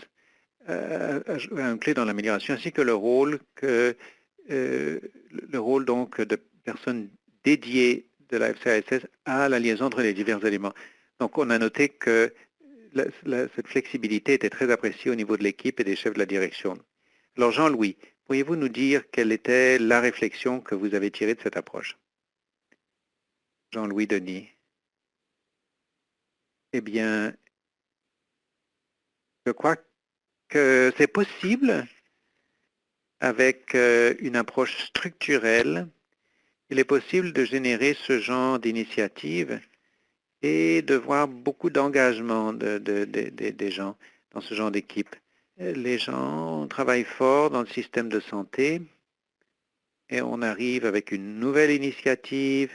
a joué une clé dans l'amélioration, ainsi que le rôle donc de personnes dédiées de la FCASS à la liaison entre les divers éléments. Donc on a noté que cette flexibilité était très appréciée au niveau de l'équipe et des chefs de la direction. Alors Jean-Louis, pourriez-vous nous dire quelle était la réflexion que vous avez tirée de cette approche? Jean-Louis Denis. Eh bien, je crois que c'est possible avec une approche structurelle. Il est possible de générer ce genre d'initiative et de voir beaucoup d'engagement des gens dans ce genre d'équipe. Les gens travaillent fort dans le système de santé et on arrive avec une nouvelle initiative,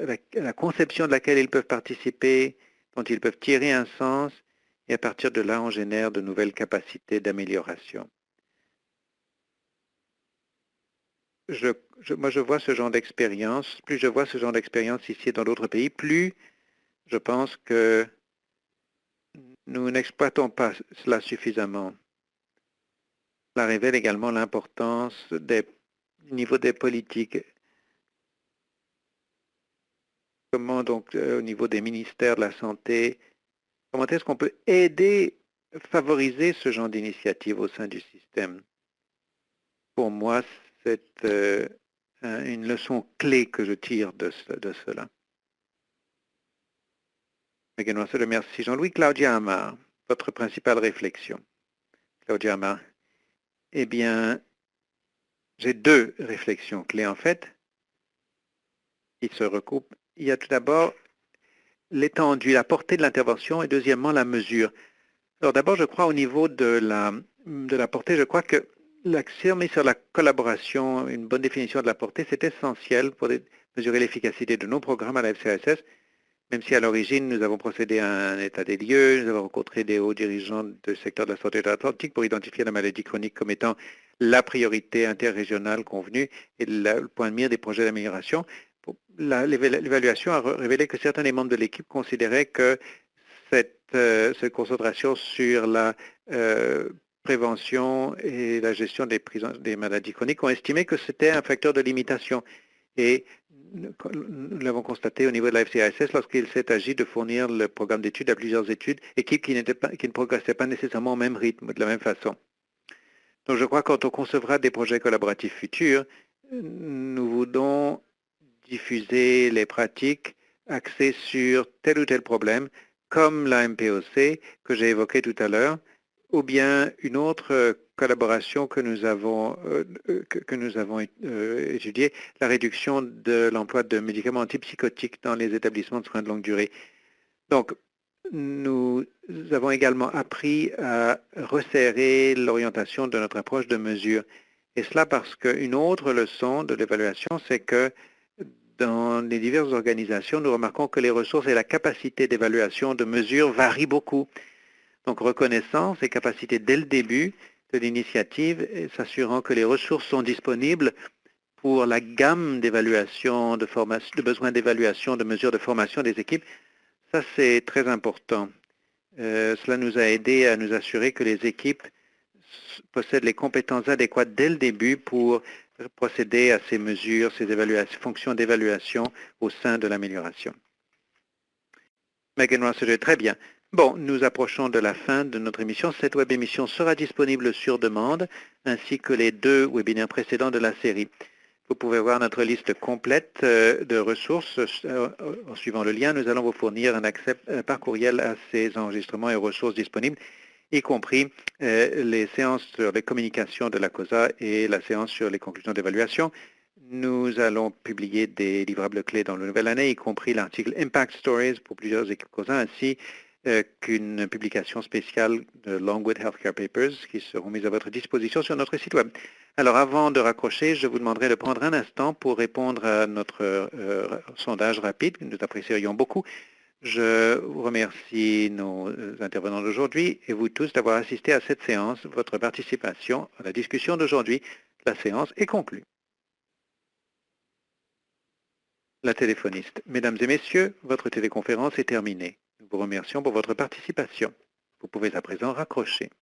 avec la conception de laquelle ils peuvent participer, dont ils peuvent tirer un sens, et à partir de là, on génère de nouvelles capacités d'amélioration. Moi, je vois ce genre d'expérience. Plus je vois ce genre d'expérience ici et dans d'autres pays, plus je pense que nous n'exploitons pas cela suffisamment. Cela révèle également l'importance du niveau des politiques. Comment donc, au niveau des ministères de la Santé, comment est-ce qu'on peut aider, favoriser ce genre d'initiative au sein du système? Pour moi, c'est une leçon clé que je tire de cela. Merci Jean-Louis. Claudia Amar, votre principale réflexion. Claudia Amar. Eh bien, j'ai deux réflexions clés en fait, qui se recoupent. Il y a tout d'abord l'étendue, la portée de l'intervention et deuxièmement la mesure. Alors d'abord, je crois au niveau de la portée, je crois que l'accent mis sur la collaboration, une bonne définition de la portée, c'est essentiel pour mesurer l'efficacité de nos programmes à la FCASS, même si à l'origine, nous avons procédé à un état des lieux, nous avons rencontré des hauts dirigeants du secteur de la santé de l'Atlantique pour identifier la maladie chronique comme étant la priorité interrégionale convenue et le point de mire des projets d'amélioration. L'évaluation a révélé que certains des membres de l'équipe considéraient que cette concentration sur la prévention et la gestion des maladies chroniques ont estimé que c'était un facteur de limitation. Et nous l'avons constaté au niveau de la FCASS lorsqu'il s'est agi de fournir le programme d'études à plusieurs équipes qui ne progressaient pas nécessairement au même rythme, de la même façon. Donc je crois que quand on concevra des projets collaboratifs futurs, nous voulons diffuser les pratiques axées sur tel ou tel problème, comme la MPOC que j'ai évoqué tout à l'heure, ou bien une autre collaboration que nous avons étudiée, la réduction de l'emploi de médicaments antipsychotiques dans les établissements de soins de longue durée. Donc, nous avons également appris à resserrer l'orientation de notre approche de mesure. Et cela parce qu'une autre leçon de l'évaluation, c'est que dans les diverses organisations, nous remarquons que les ressources et la capacité d'évaluation de mesure varient beaucoup. Donc, reconnaissance et capacité dès le début de l'initiative, s'assurant que les ressources sont disponibles pour la gamme d'évaluation, de besoins d'évaluation, de mesures de formation des équipes, ça c'est très important. Cela nous a aidé à nous assurer que les équipes possèdent les compétences adéquates dès le début pour procéder à ces mesures, ces fonctions d'évaluation au sein de l'amélioration. Megan Rossiter, très bien. Bon, nous approchons de la fin de notre émission. Cette web émission sera disponible sur demande, ainsi que les deux webinaires précédents de la série. Vous pouvez voir notre liste complète de ressources en suivant le lien. Nous allons vous fournir un accès par courriel à ces enregistrements et ressources disponibles, y compris les séances sur les communications de la COSA et la séance sur les conclusions d'évaluation. Nous allons publier des livrables clés dans la nouvelle année, y compris l'article Impact Stories pour plusieurs équipes COSA, ainsi qu'une publication spéciale de Longwood Healthcare Papers qui seront mises à votre disposition sur notre site web. Alors, avant de raccrocher, je vous demanderai de prendre un instant pour répondre à notre sondage rapide, que nous apprécierions beaucoup. Je vous remercie nos intervenants d'aujourd'hui et vous tous d'avoir assisté à cette séance. Votre participation à la discussion d'aujourd'hui, la séance est conclue. La téléphoniste. Mesdames et messieurs, votre téléconférence est terminée. Nous vous remercions pour votre participation. Vous pouvez à présent raccrocher.